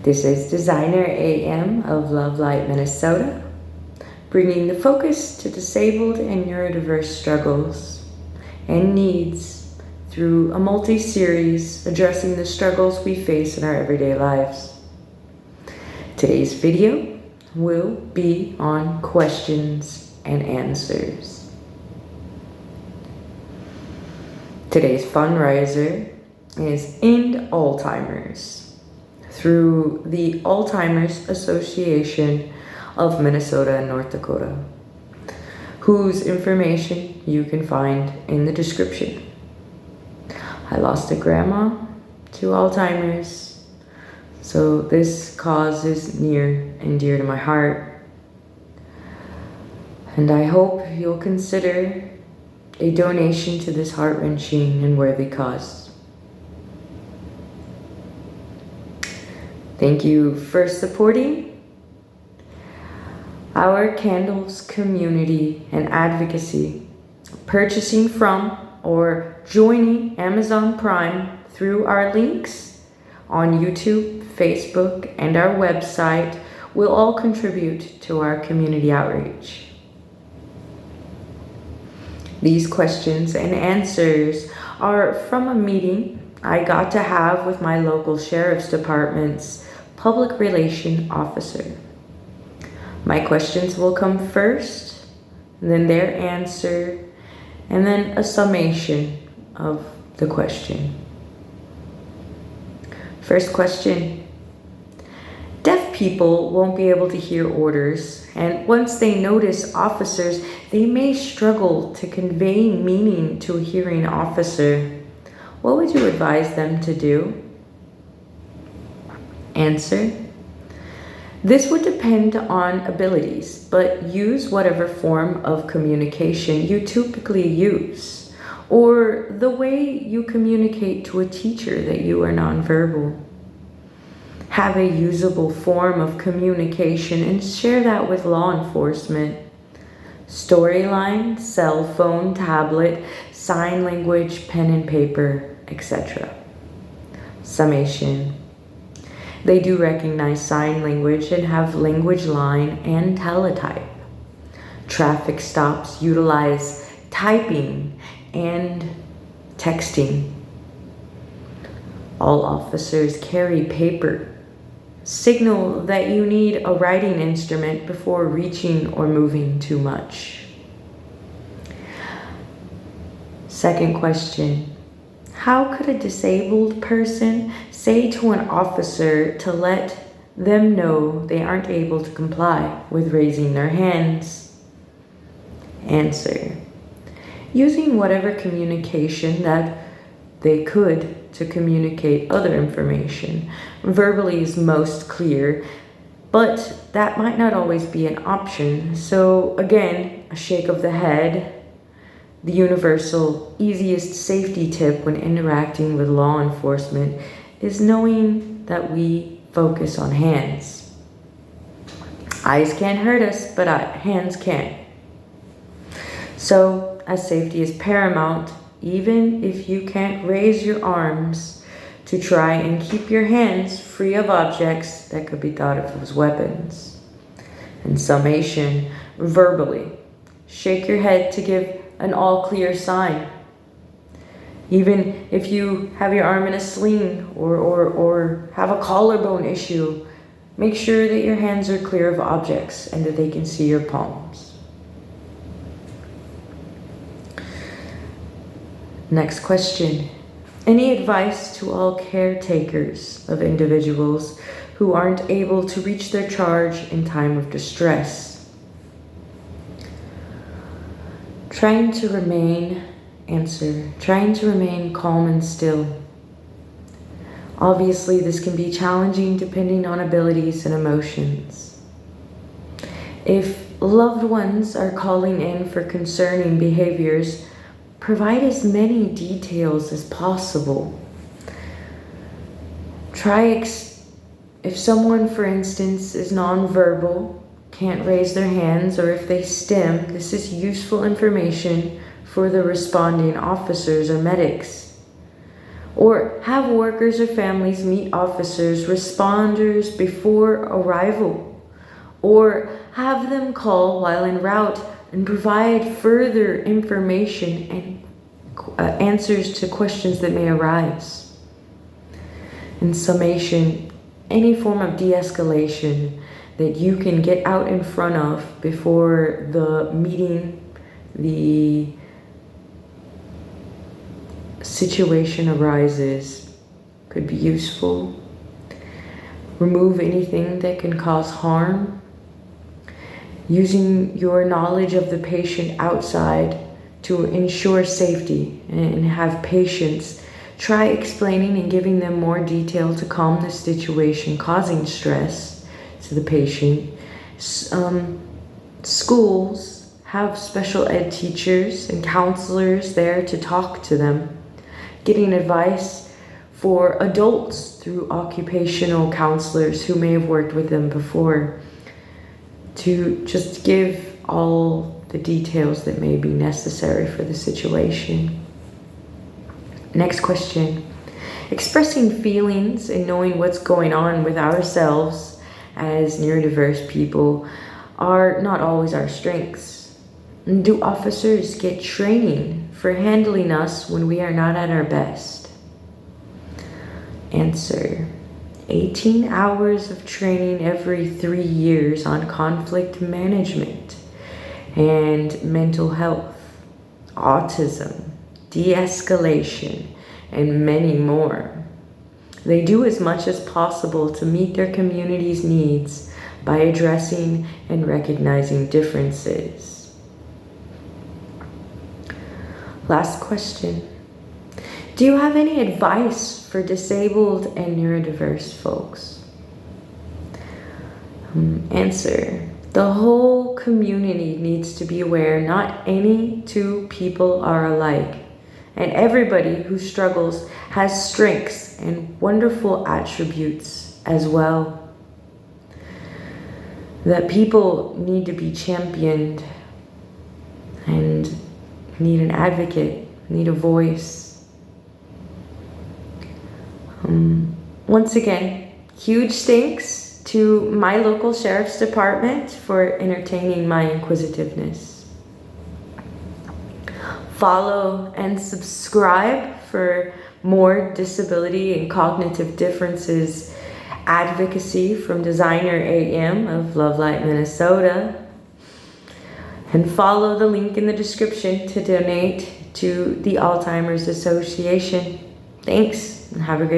This is Designer AM of Love Light, Minnesota, bringing the focus to disabled and neurodiverse struggles and needs through a multi-series addressing the struggles we face in our everyday lives. Today's video will be on questions and answers. Today's fundraiser is End Alzheimer's through the Alzheimer's Association of Minnesota and North Dakota, whose information you can find in the description. I lost a grandma to Alzheimer's, so this cause is near and dear to my heart. And I hope you'll consider a donation to this heart-wrenching and worthy cause. Thank you for supporting our candles community and advocacy, purchasing from or joining Amazon Prime through our links on YouTube, Facebook, and our website will all contribute to our community outreach. These questions and answers are from a meeting I got to have with my local sheriff's department's public relation officer. My questions will come first, then their answer, and then a summation of the question. First question. Deaf people won't be able to hear orders, and once they notice officers, they may struggle to convey meaning to a hearing officer. What would you advise them to do? Answer. This would depend on abilities, but use whatever form of communication you typically use, or the way you communicate to a teacher that you are nonverbal. Have a usable form of communication and share that with law enforcement. Storyline, cell phone, tablet, sign language, pen and paper, etc. Summation. They do recognize sign language and have language line and teletype. Traffic stops utilize typing and texting. All officers carry paper. Signal that you need a writing instrument before reaching or moving too much. Second question. How could a disabled person say to an officer to let them know they aren't able to comply with raising their hands? Answer. Using whatever communication that they could to communicate other information. Verbally is most clear, but that might not always be an option. So again, a shake of the head. The universal, easiest safety tip when interacting with law enforcement is knowing that we focus on hands. Eyes can't hurt us, but hands can. So, as safety is paramount, even if you can't raise your arms, to try and keep your hands free of objects that could be thought of as weapons. And summation, verbally. Shake your head to give an all clear sign. Even if you have your arm in a sling or have a collarbone issue, make sure that your hands are clear of objects and that they can see your palms. Next question. Any advice to all caretakers of individuals who aren't able to reach their charge in time of distress? Trying to remain calm and still. Obviously, this can be challenging depending on abilities and emotions. If loved ones are calling in for concerning behaviors, provide as many details as possible. If someone, for instance, is nonverbal, can't raise their hands, or if they stim, this is useful information for the responding officers or medics. Or have workers or families meet officers, responders before arrival. Or have them call while en route and provide further information and answers to questions that may arise. In summation, any form of de-escalation that you can get out in front of before the meeting, the situation arises, could be useful. Remove anything that can cause harm. Using your knowledge of the patient outside to ensure safety and have patience. Try explaining and giving them more detail to calm the situation causing stress to the patient. Schools have special ed teachers and counselors there to talk to them. Getting advice for adults through occupational counselors who may have worked with them before, to just give all the details that may be necessary for the situation. Next question. Expressing feelings and knowing what's going on with ourselves as neurodiverse people are not always our strengths. Do officers get training for handling us when we are not at our best? Answer. 18 hours of training every 3 years on conflict management and mental health, autism, de-escalation, and many more. They do as much as possible to meet their community's needs by addressing and recognizing differences. Last question. Do you have any advice for disabled and neurodiverse folks? Answer. The whole community needs to be aware not any two people are alike, and everybody who struggles has strengths and wonderful attributes as well. That people need to be championed and need an advocate, need a voice. Once again, huge thanks to my local sheriff's department for entertaining my inquisitiveness. Follow and subscribe for more disability and cognitive differences advocacy from Designer AM of Lovelight, Minnesota. And follow the link in the description to donate to the Alzheimer's Association. Thanks, and have a great day.